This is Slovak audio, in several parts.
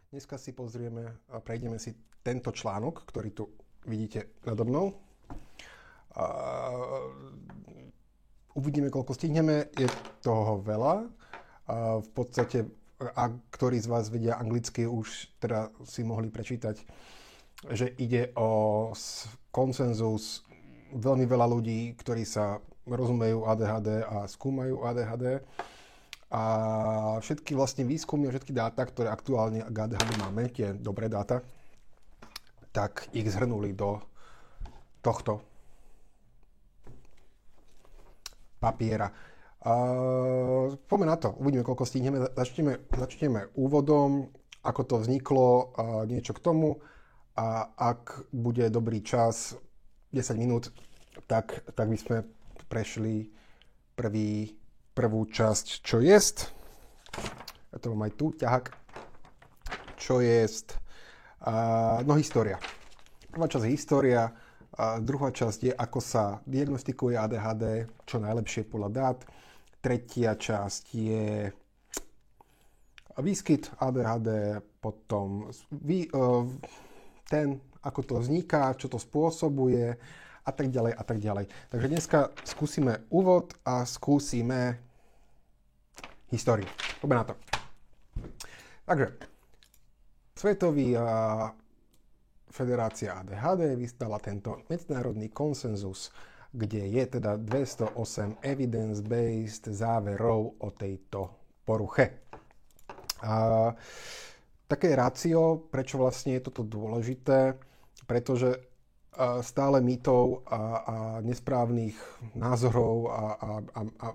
Dneska si pozrieme a prejdeme si tento článok, ktorý tu vidíte nado mnou. A uvidíme, koľko stihneme. Je toho veľa. A v podstate, ktorí z vás vedia anglicky, už teda si mohli prečítať, že ide o konsenzus veľmi veľa ľudí, ktorí sa rozumejú ADHD a skúmajú ADHD. A všetky vlastne výskumy a všetky dáta, ktoré aktuálne k ADHD máme, tie dobré dáta, tak ich zhrnuli do tohto papiera. Poďme na to, uvidíme, koľko stihneme. Začneme úvodom, ako to vzniklo, niečo k tomu, a ak bude dobrý čas, 10 minút, tak by sme prešli prvú časť, čo jest. Ja to mám aj tu, ťahák. Čo jest? História. Prvá časť je história, druhá časť je, ako sa diagnostikuje ADHD, čo najlepšie podľa dát. Tretia časť je výskyt ADHD, potom ako to vzniká, čo to spôsobuje a tak ďalej a tak ďalej. Takže dneska skúsime úvod a skúsime históriu. Poďme na to. Takže, Svetová federácia ADHD vydala tento medzinárodný konsenzus, kde je teda 208 evidence-based záverov o tejto poruche. Také rácio, prečo vlastne je toto dôležité, pretože stále mýtov a nesprávnych názorov a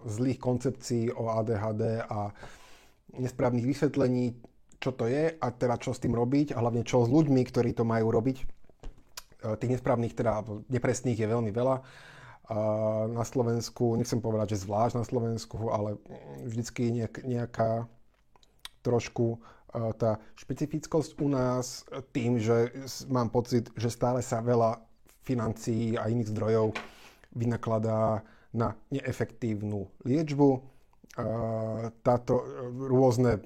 zlých koncepcií o ADHD a nesprávnych vysvetlení, čo to je a teda čo s tým robiť a hlavne čo s ľuďmi, ktorí to majú robiť. Tých nesprávnych, teda nepresných je veľmi veľa. Na Slovensku, nechcem povedať, že zvlášť na Slovensku, ale vždycky nejaká trošku tá špecifickosť u nás tým, že mám pocit, že stále sa veľa financií a iných zdrojov vynakladá na neefektívnu liečbu. Táto rôzne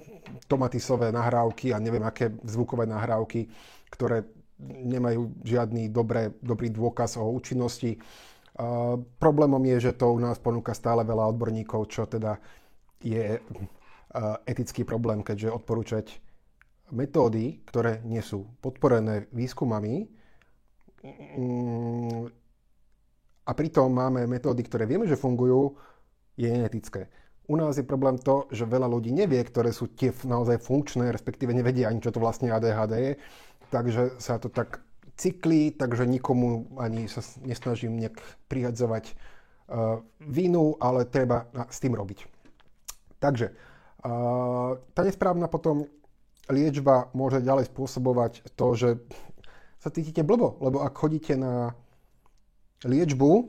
tomatisové nahrávky a neviem aké zvukové nahrávky, ktoré nemajú žiadny dobrý dôkaz o účinnosti. Problémom je, že to u nás ponúka stále veľa odborníkov, čo teda je etický problém, keďže odporúčať metódy, ktoré nie sú podporené výskumami, a pritom máme metódy, ktoré vieme, že fungujú, je neetické. U nás je problém to, že veľa ľudí nevie, ktoré sú tie naozaj funkčné, respektíve nevedia ani, čo to vlastne ADHD je, takže sa to tak cyklí, takže nikomu ani sa nesnažím nejak prihadzovať vinu, ale treba s tým robiť. Takže tá nesprávna potom liečba môže ďalej spôsobovať to, že sa cítite blbo, lebo ak chodíte na liečbu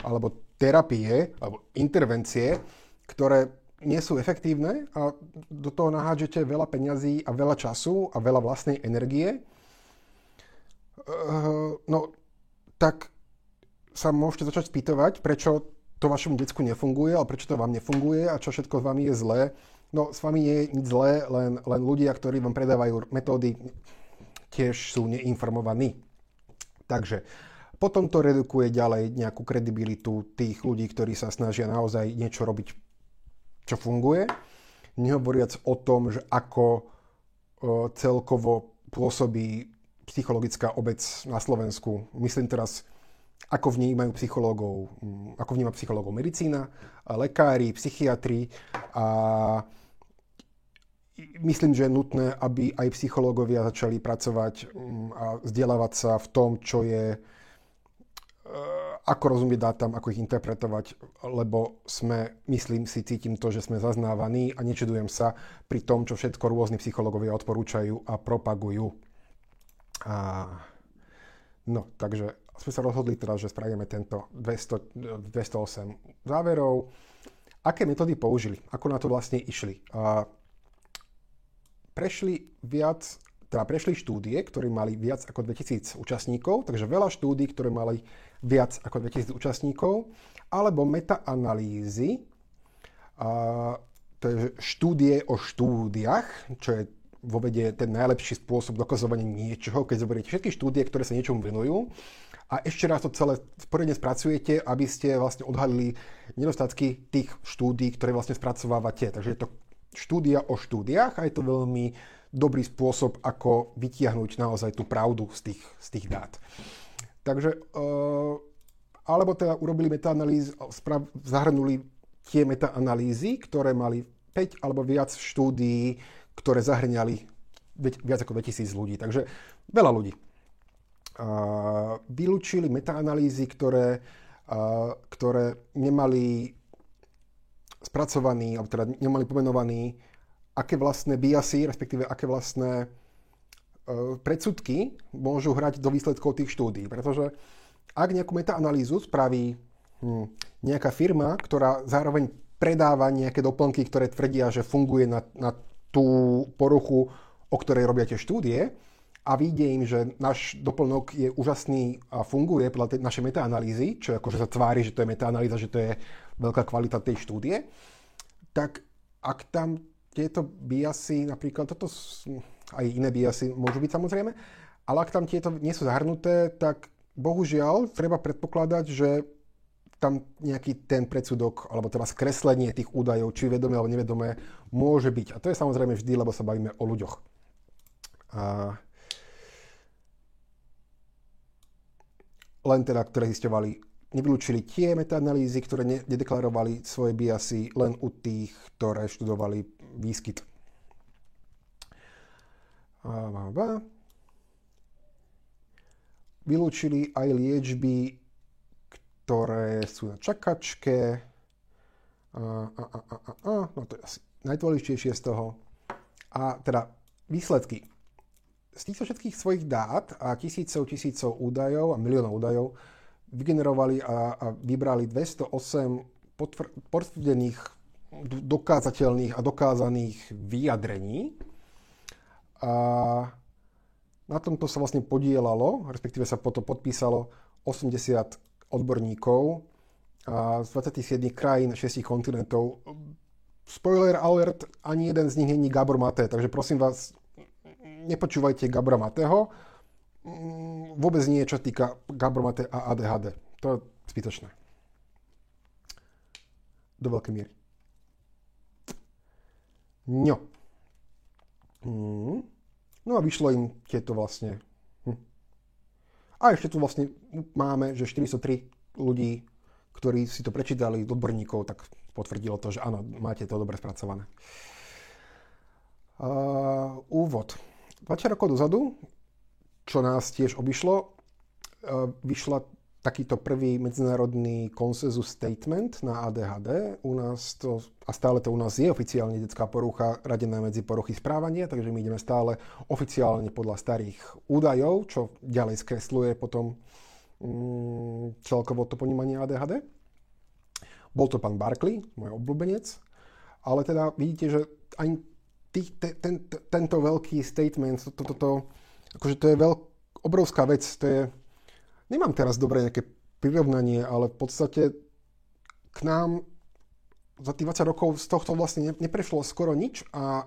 alebo terapie alebo intervencie, ktoré nie sú efektívne a do toho nahádžete veľa peňazí a veľa času a veľa vlastnej energie, tak sa môžete začať spýtovať, prečo to vašemu decku nefunguje, ale prečo to vám nefunguje a čo všetko s vami je zlé. No, s vami nie je nič zlé, len ľudia, ktorí vám predávajú metódy, tiež sú neinformovaní. Takže potom to redukuje ďalej nejakú kredibilitu tých ľudí, ktorí sa snažia naozaj niečo robiť, čo funguje. Nehovoriac o tom, že ako celkovo pôsobí psychologická obec na Slovensku. Myslím teraz, ako vníma psychológov medicína, lekári, psychiatri a myslím, že je nutné, aby aj psychológovia začali pracovať a vzdelávať sa v tom, čo je, ako rozumieť dátam, ako ich interpretovať, lebo cítim to, že sme zaznávaní a nečudujem sa pri tom, čo všetko rôzni psychológovia odporúčajú a propagujú. Takže sme sa rozhodli teraz, že spravíme tento 208 záverov. Aké metódy použili? Ako na to vlastne išli? Prešli štúdie, ktoré mali viac ako 2000 účastníkov, takže veľa štúdií, ktoré mali viac ako 2000 účastníkov, alebo metaanalýzy, to je štúdie o štúdiách, čo je vo vede ten najlepší spôsob dokazovania niečoho, keď zoberiete všetky štúdie, ktoré sa niečomu venujú a ešte raz to celé poriadne spracujete, aby ste vlastne odhalili nedostatky tých štúdií, ktoré vlastne spracovávate. Takže je to štúdia o štúdiách a je to veľmi dobrý spôsob, ako vytiahnuť naozaj tú pravdu z tých dát. Takže, alebo teda urobili metaanalýzy, zahrnuli tie metaanalýzy, ktoré mali 5 alebo viac štúdií, ktoré zahrňali viac ako 2000 ľudí. Takže veľa ľudí. Vylúčili metaanalýzy, ktoré nemali spracovaný, alebo teda nemali pomenovaný, aké vlastné biasy, respektíve aké vlastné predsudky môžu hrať do výsledkov tých štúdií. Pretože ak nejakú metaanalýzu spraví nejaká firma, ktorá zároveň predáva nejaké doplnky, ktoré tvrdia, že funguje na tú poruchu, o ktorej robia tie štúdie, a vyjde im, že náš doplnok je úžasný a funguje podľa našej metaanalýzy, čo akože sa tvári, že to je metaanalýza, že to je veľká kvalita tej štúdie, tak ak tam tieto biasy, napríklad toto, aj iné biasy môžu byť samozrejme, ale ak tam tieto nie sú zahrnuté, tak bohužiaľ treba predpokladať, že tam nejaký ten predsudok, alebo teda skreslenie tých údajov, či vedomé alebo nevedomé, môže byť. A to je samozrejme vždy, lebo sa bavíme o ľuďoch. Len teda, ktoré zisťovali, nevylúčili tie metaanalýzy, ktoré nedeklarovali svoje biasy, len u tých, ktoré študovali výskyt. Vylúčili aj liečby, ktoré sú na čakačke. No to je asi najdôležitejšie z toho. A teda výsledky. Z týchto všetkých svojich dát a tisícov údajov a miliónov údajov vygenerovali a vybrali 208 potvrdených, dokázateľných a dokázaných vyjadrení. A na tomto sa vlastne podielalo, respektíve sa potom podpísalo 80 odborníkov z 27 krajín, 6 kontinentov. Spoiler alert, ani jeden z nich není Gábor Maté, takže prosím vás, nepočúvajte Gábora Matého. Vôbec nie, čo týka Gábor Maté a ADHD. To je zbytočné. Do veľkej miery. No. No a vyšlo im tieto vlastne. A ešte tu vlastne máme, že 403 ľudí, ktorí si to prečítali, odborníkov, tak potvrdilo to, že áno, máte to dobre spracované. Úvod. 20 rokov dozadu, čo nás tiež obišlo, vyšla takýto prvý medzinárodný konsenzus statement na ADHD. U nás to, a stále to u nás je oficiálne detská porucha radená medzi poruchy správania, takže my ideme stále oficiálne podľa starých údajov, čo ďalej skresluje potom celkovo to ponímanie ADHD. Bol to pán Barkley, môj obľúbenec, ale teda vidíte, že ani tento veľký statement, akože to je obrovská vec, to je, nemám teraz dobré nejaké prirovnanie, ale v podstate k nám za tých 20 rokov z tohto vlastne neprešlo skoro nič a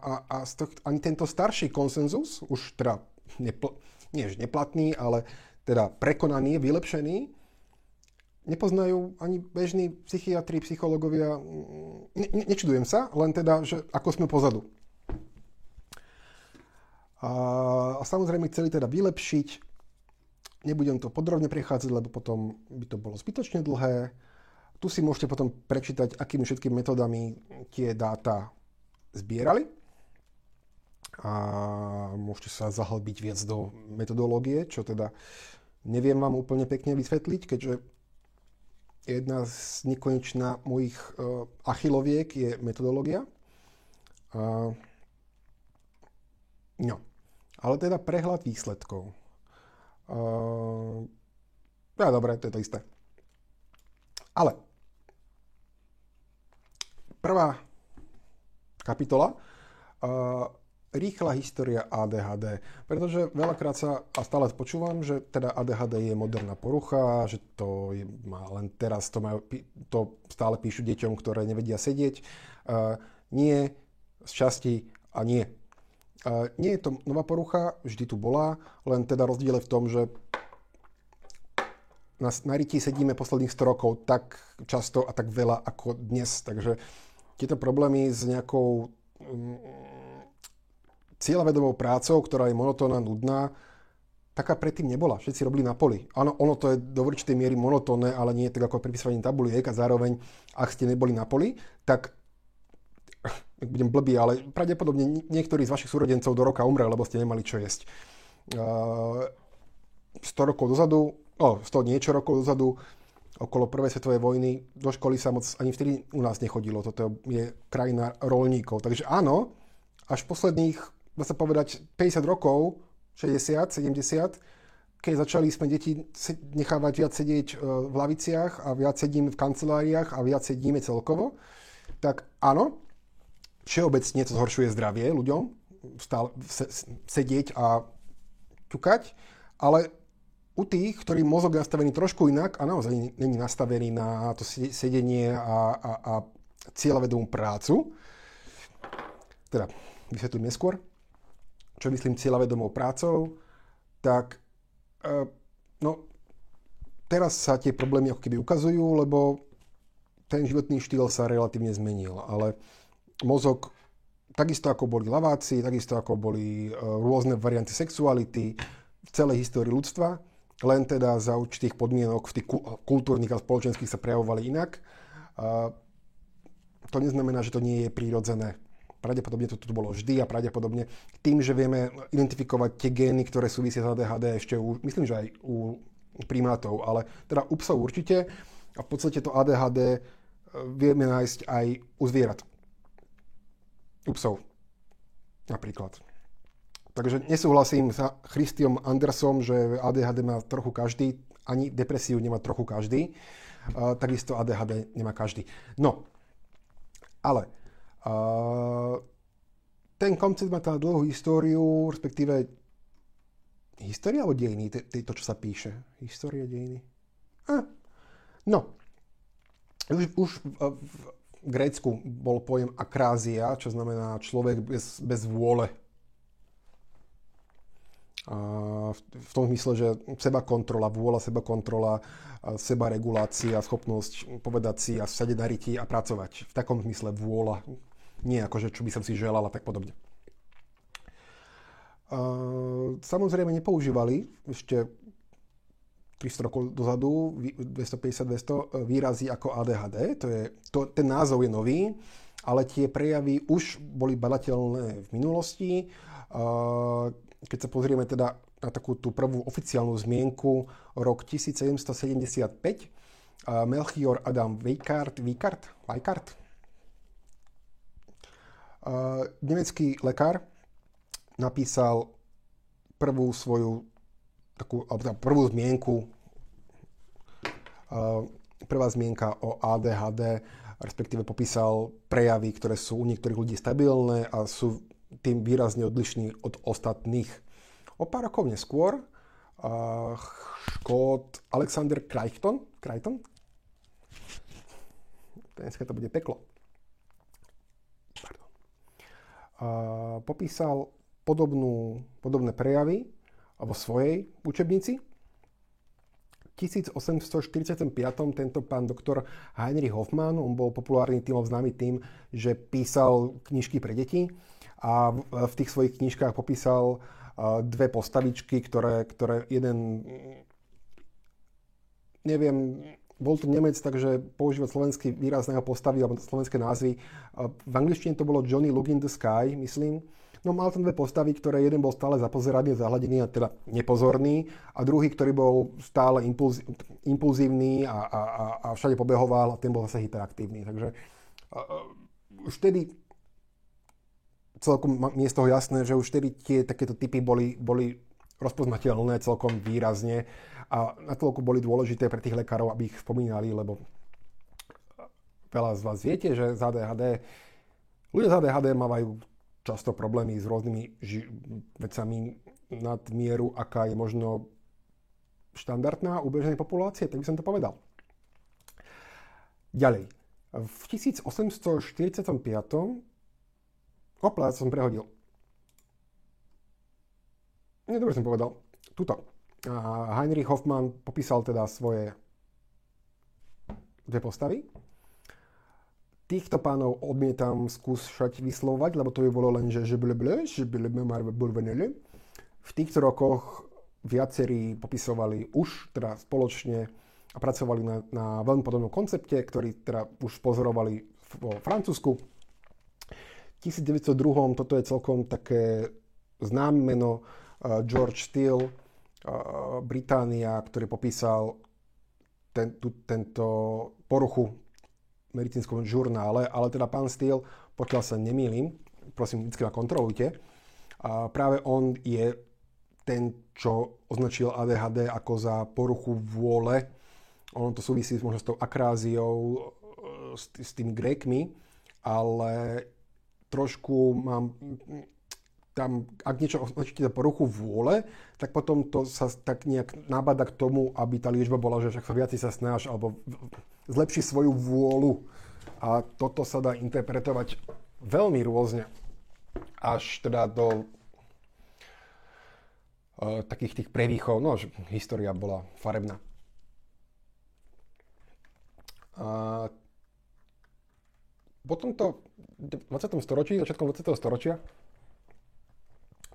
ani tento starší konsenzus, už teda nie neplatný, ale teda prekonaný, vylepšený, nepoznajú ani bežní psychiatri, psychológovia. Nečudujem sa, len teda, že ako sme pozadu. A samozrejme chceli teda vylepšiť. Nebudem to podrobne prechádzať, lebo potom by to bolo zbytočne dlhé. Tu si môžete potom prečítať, akými všetkými metodami tie dáta zbierali. A môžete sa zahlbiť viac do metodológie, čo teda neviem vám úplne pekne vysvetliť, keďže jedna z nekonečná mojich achiloviek je metodológia. No, ale teda prehľad výsledkov. Dobre, to je to isté. Ale prvá kapitola, rýchla história ADHD. Pretože veľakrát sa, a stále počúvam, že teda ADHD je moderná porucha, že to je, len teraz to stále píšu deťom, ktoré nevedia sedieť. Nie, z časti a nie. Nie je to nová porucha, vždy tu bola, len teda rozdiel je v tom, že na riti sedíme posledných 100 rokov tak často a tak veľa ako dnes. Takže tieto problémy s nejakou cieľavedomou prácou, ktorá je monotónna, nudná, taká predtým nebola. Všetci robili na poli. Áno, ono to je do určitej miery monotónne, ale nie je tak ako pripisovanie tabuliek a zároveň, ak ste neboli na poli, tak budem blbý, ale pravdepodobne niektorí z vašich súrodencov do roka umrel, lebo ste nemali čo jesť. 100 rokov dozadu, 100 niečo rokov dozadu, okolo prvej svetovej vojny, do školy sa moc ani vtedy u nás nechodilo. Toto je krajina roľníkov. Takže áno, až posledných, dá sa povedať, 50 rokov, 60, 70, keď začali sme deti nechávať viac sedieť v laviciach a viac sedíme v kanceláriách a viac sedíme celkovo, tak áno, všeobecne to zhoršuje zdravie ľuďom, stále sedieť a ťukať, ale u tých, ktorý mozog je nastavený trošku inak a naozaj není nastavený na to sedenie a cieľavedomú prácu, teda vysvetlím neskôr, čo myslím cieľavedomou prácou, tak teraz sa tie problémy ako keby ukazujú, lebo ten životný štýl sa relatívne zmenil, ale mozog, takisto ako boli laváci, takisto ako boli rôzne varianty sexuality v celej histórii ľudstva, len teda za určitých podmienok v tých kultúrnych a spoločenských sa prejavovali inak. To neznamená, že to nie je prírodzené. Pravdepodobne to tu bolo vždy a pravdepodobne tým, že vieme identifikovať tie gény, ktoré súvisia s ADHD ešte myslím, že aj u primátov, ale teda u psov určite a v podstate to ADHD vieme nájsť aj u zvierat. U psov napríklad. Takže nesúhlasím s Christiom Andersom, že ADHD má trochu každý, ani depresiu nemá trochu každý, takisto ADHD nemá každý. No, ale ten koncept má tá dlhú históriu, respektíve história alebo dejiny, to, čo sa píše. História, dejiny. No, už v Grécku bol pojem akrázia, čo znamená človek bez vôle. V tom zmysle, že sebakontrola, vôľa, sebakontrola, sebaregulácia, schopnosť povedať si a sedieť na riti a pracovať. V takom zmysle vôľa. Nie akože, čo by som si želal a tak podobne. Samozrejme nepoužívali ešte 300 rokov dozadu, 250-200 výrazy ako ADHD. Ten názov je nový, ale tie prejavy už boli badateľné v minulosti. Keď sa pozrieme teda na takú tú prvú oficiálnu zmienku, rok 1775, Melchior Adam Weikart, nemecký lekár, napísal prvú svoju prvú zmienku, prvá zmienka o ADHD, respektíve popísal prejavy, ktoré sú u niektorých ľudí stabilné a sú tým výrazne odlišní od ostatných. O pár rokov neskôr Škót Alexander Crichton, dneska to bude peklo, popísal podobné prejavy vo svojej učebnici. V 1845 tento pán doktor Heinrich Hoffmann, on bol populárny tým, známy tým, že písal knižky pre deti a v tých svojich knižkách popísal dve postavičky, ktoré jeden, neviem, bol to Nemec, takže používať slovenský výraz na jeho postavy alebo slovenské názvy. V angličtine to bolo Johnny Look in the Sky, myslím. No mal tam dve postavy, ktoré jeden bol stále zapozeraný, zahladený a teda nepozorný a druhý, ktorý bol stále impulzívny a všade pobehoval a ten bol zase hyperaktívny. Takže už vtedy celkom mi je z toho jasné, že už vtedy tie takéto typy boli rozpoznateľné celkom výrazne a natoľko boli dôležité pre tých lekárov, aby ich spomínali, lebo veľa z vás viete, že ľudia z ADHD mávajú často problémy s rôznymi vecami nad mieru, aká je možno štandardná u bežnej populácie, tak by som to povedal. Ďalej. V 1845. Som prehodil. Nie, dobre som povedal. Tuto. Heinrich Hoffmann popísal teda svoje dve postavy. Týchto pánov odmietam skúšať vyslovať, lebo to by bolo len, že v týchto rokoch viacerí popisovali už teda spoločne a pracovali na veľmi podobnom koncepte, ktorý teda už pozorovali vo Francúzsku. V 1902 toto je celkom také známe meno, George Steele, Británia, ktorý popísal tento poruchu v medicínskom žurnále, ale teda pán Steele, pokiaľ sa nemýlim, prosím, vždycky ma kontrolujte, práve on je ten, čo označil ADHD ako za poruchu vôle. Ono to súvisí možno s tou akráziou, s tými Grékmi, ale trošku mám tam, ak niečo označíte za poruchu vôle, tak potom to sa tak nejak nabáda k tomu, aby tá liečba bola, že však sa viac sa snaž, alebo zlepší svoju vôľu. A toto sa dá interpretovať veľmi rôzne. Až teda do takých tých prevýchov, no, že história bola farebná. Po tomto 20. storočí, začiatkom 20. storočia,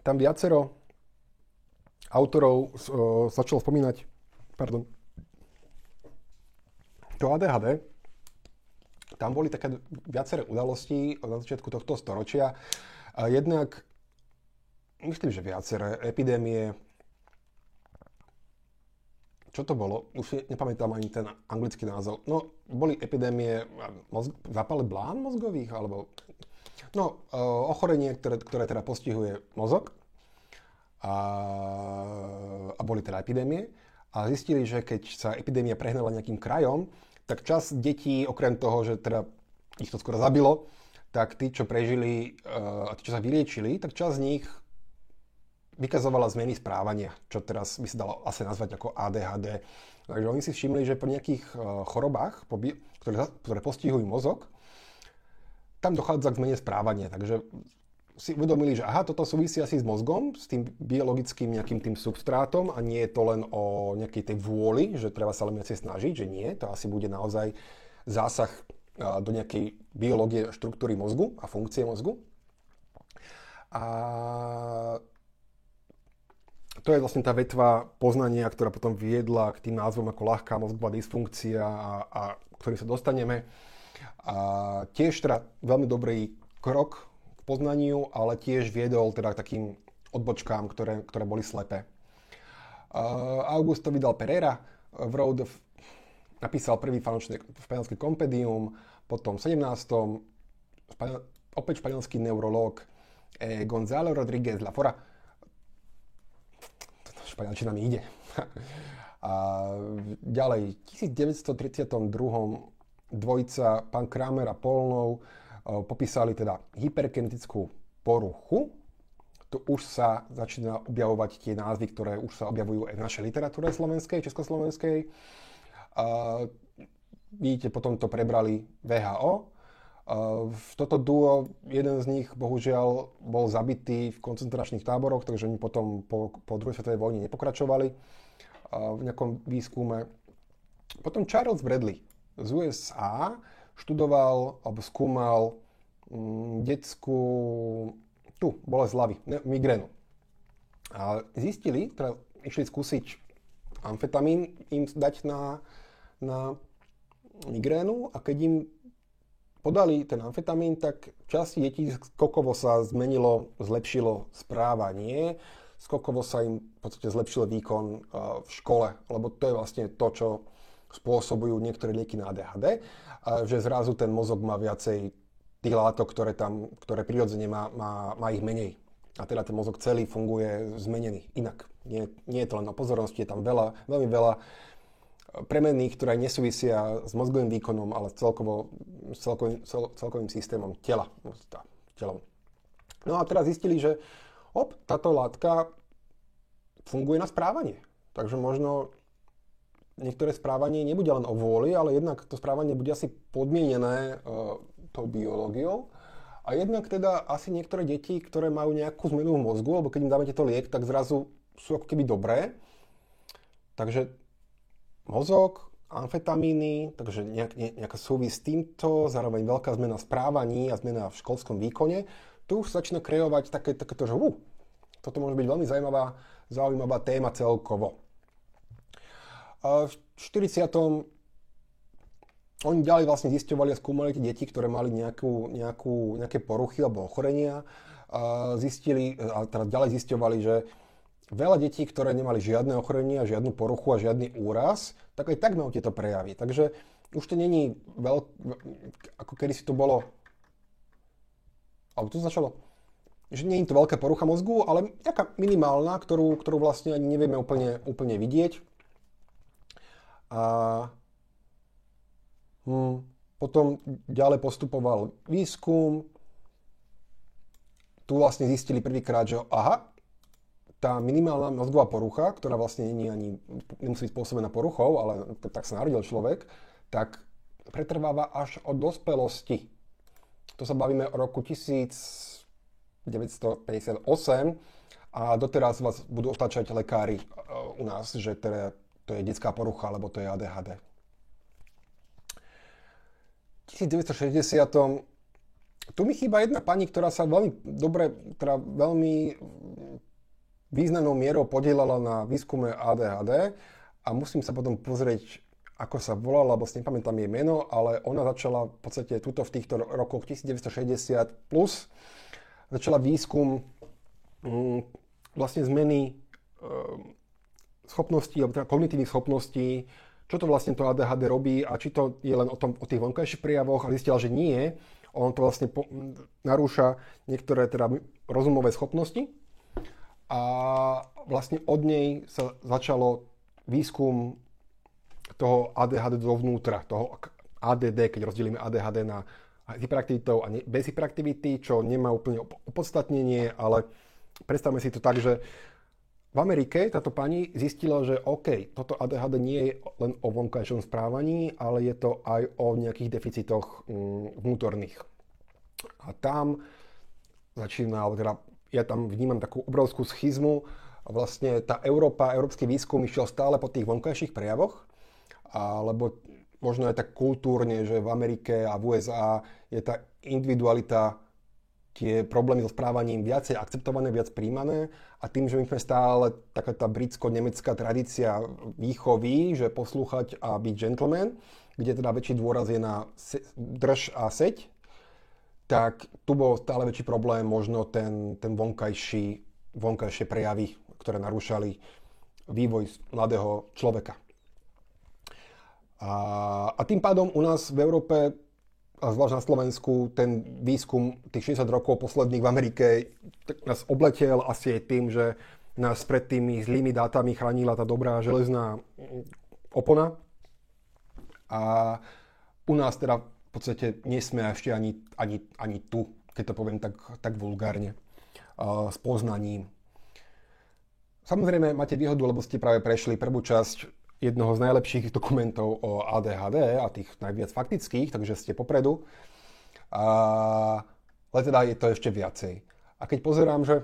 tam viacero autorov začalo spomínať, to ADHD. Tam boli také viaceré udalosti na začiatku tohto storočia. Jednak, myslím, že viaceré epidémie. Čo to bolo? Už nepamätám ani ten anglický názov. No, boli epidémie zápaly blán mozgových, alebo ochorenie, ktoré teda postihuje mozog. A boli teda epidémie. A zistili, že keď sa epidémia prehnala nejakým krajom, tak časť detí, okrem toho, že teda ich to skoro zabilo, tak tí, čo prežili a tí, čo sa vyliečili, tak časť z nich vykazovala zmeny správania, čo teraz by sa dalo asi nazvať ako ADHD. Takže oni si všimli, že po nejakých chorobách, ktoré postihujú mozog, tam dochádza k zmene správania. Takže si uvedomili, že aha, toto súvisí asi s mozgom, s tým biologickým nejakým tým substrátom a nie je to len o nejakej tej vôli, že treba sa len viacej snažiť, že nie, to asi bude naozaj zásah do nejakej biológie, štruktúry mozgu a funkcie mozgu. A to je vlastne tá vetva poznania, ktorá potom viedla k tým názvom ako ľahká mozgová dysfunkcia a ktorým sa dostaneme. A tiež teda veľmi dobrý krok k poznaniu, ale tiež viedol teda k takým odbočkám, ktoré boli slepé. Augusto Vidal Pereira napísal prvý španielský kompedium, potom v 17. Opäť španielský neurológ Gonzalo Rodríguez Lafora. Španielčina mi ide. A ďalej, v 1932. dvojica, pán Kramer a Polnov, popísali teda hyperkinetickú poruchu. Tu už sa začína objavovať tie názvy, ktoré už sa objavujú aj v našej literatúre slovenskej, československej. Vidíte, potom to prebrali VHO. Toto duo, jeden z nich bohužiaľ bol zabitý v koncentračných táboroch, takže oni potom po druhej svetovej vojne nepokračovali v nejakom výskume. Potom Charles Bradley z USA študoval alebo skúmal detskú bolesť hlavy, migrénu. A zistili, teda išli skúsiť amfetamín im dať na migrénu a keď im podali ten amfetamín, tak časti detí skokovo sa zlepšilo správanie, skokovo sa im v podstate zlepšil výkon v škole, lebo to je vlastne to, čo spôsobujú niektoré lieky na ADHD, že zrazu ten mozog má viacej tých látok, ktoré prirodzene má ich menej. A teda ten mozog celý funguje zmenený inak. Nie je to len o pozornosti, je tam veľmi veľa premenných, ktoré nesúvisia s mozgovým výkonom, ale s celkovým systémom tela. No a teraz zistili, že táto látka funguje na správanie. Takže možno niektoré správanie nebude len o vôli, ale jednak to správanie bude asi podmienené tou biológiou. A jednak teda asi niektoré deti, ktoré majú nejakú zmenu v mozgu, alebo keď im dáme tieto liek, tak zrazu sú ako keby dobré. Takže mozog, amfetamíny, takže nejaká súvis s týmto, zároveň veľká zmena v správaní a zmena v školskom výkone. Tu už začína kreovať takéto, že toto môže byť veľmi zaujímavá téma celkovo. V 40. Oni ďalej vlastne zisťovali a skúmali tie deti, ktoré mali nejaké poruchy alebo ochorenia. Zistili, a teda ďalej zisťovali, že veľa detí, ktoré nemali žiadne ochorenia, žiadnu poruchu a žiadny úraz, tak aj tak majú tieto prejavy. Takže už to není ako kedy si to bolo, alebo to začalo, že nie je to veľká porucha mozgu, ale taká minimálna, ktorú vlastne ani nevieme úplne vidieť. A potom ďalej postupoval výskum. Tu vlastne zistili prvýkrát, že tá minimálna mozgová porucha, ktorá vlastne nemusí byť spôsobená poruchou, ale tak sa narodil človek, tak pretrváva až od dospelosti. To sa bavíme o roku 1958 a doteraz vás budú otáčať lekári u nás, že teda to je detská porucha, alebo to je ADHD. V 1960. Tu mi chýba jedna pani, ktorá sa veľmi dobre, teda veľmi významnou mierou podielala na výskume ADHD a musím sa potom pozrieť, ako sa volala, lebo si nepamätám jej meno, ale ona začala v podstate v týchto rokoch 1960 plus, začala výskum vlastne zmeny schopností, alebo teda kognitívnych schopností, čo to vlastne to ADHD robí a či to je len o tých vonkajších prejavoch, a zistila, že nie. On to vlastne narúša niektoré teda rozumové schopnosti a vlastne od nej sa začalo výskum toho ADHD dovnútra, toho ADD, keď rozdelíme ADHD na hyperaktivitou a bez hyperaktivity, čo nemá úplne opodstatnenie, ale predstavme si to tak, že v Amerike táto pani zistila, že OK, toto ADHD nie je len o vonkajšom správaní, ale je to aj o nejakých deficitoch vnútorných. A tam začína, teda ja tam vnímam takú obrovskú schizmu. Vlastne tá európsky výskum išiel stále po tých vonkajších prejavoch, alebo možno aj tak kultúrne, že v Amerike a v USA je tá individualita, tie problémy so správaním viacej akceptované, viac príjmané a tým, že my sme stále taká tá britsko-nemecká tradícia výchovy, že poslúchať a byť gentleman, kde teda väčší dôraz je na drž a seď, tak tu bol stále väčší problém možno ten vonkajšie prejavy, ktoré narúšali vývoj mladého človeka. A tým pádom u nás v Európe a zvlášť na Slovensku, ten výskum tých 60 rokov posledných v Amerike nás obletel asi aj tým, že nás pred tými zlými dátami chránila tá dobrá železná opona. A u nás teda v podstate nie sme ešte ani tu, keď to poviem tak vulgárne, s poznaním. Samozrejme máte výhodu, lebo ste práve prešli prvú časť jednoho z najlepších dokumentov o ADHD a tých najviac faktických, takže ste popredu. Ale teda je to ešte viacej. A keď pozerám, že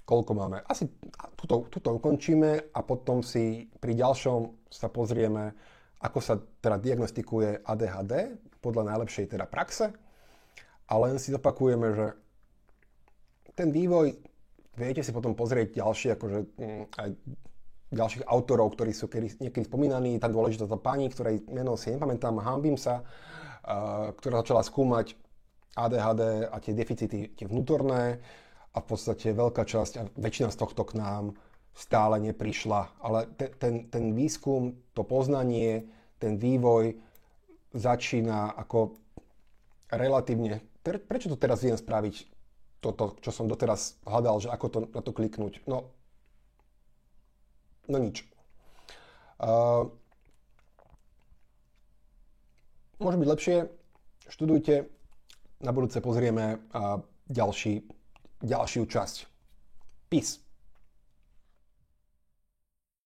koľko máme, asi tuto ukončíme a potom si pri ďalšom sa pozrieme, ako sa teda diagnostikuje ADHD podľa najlepšej teda praxe. A len si zopakujeme, že ten vývoj, viete si potom pozrieť ďalšie, akože aj ďalších autorov, ktorí sú niekedy spomínaní, tak dôležitá tá pani, ktorej meno si nepamätám, hanbím sa, ktorá začala skúmať ADHD a tie deficity, tie vnútorné a v podstate veľká časť a väčšina z tohto k nám stále neprišla. Ale ten výskum, to poznanie, ten vývoj začína ako relatívne. Prečo to teraz viem spraviť? Toto, čo som doteraz hľadal, že ako na to kliknúť. No nič. Môže byť lepšie. Študujte. Na budúce pozrieme ďalšiu časť. Peace.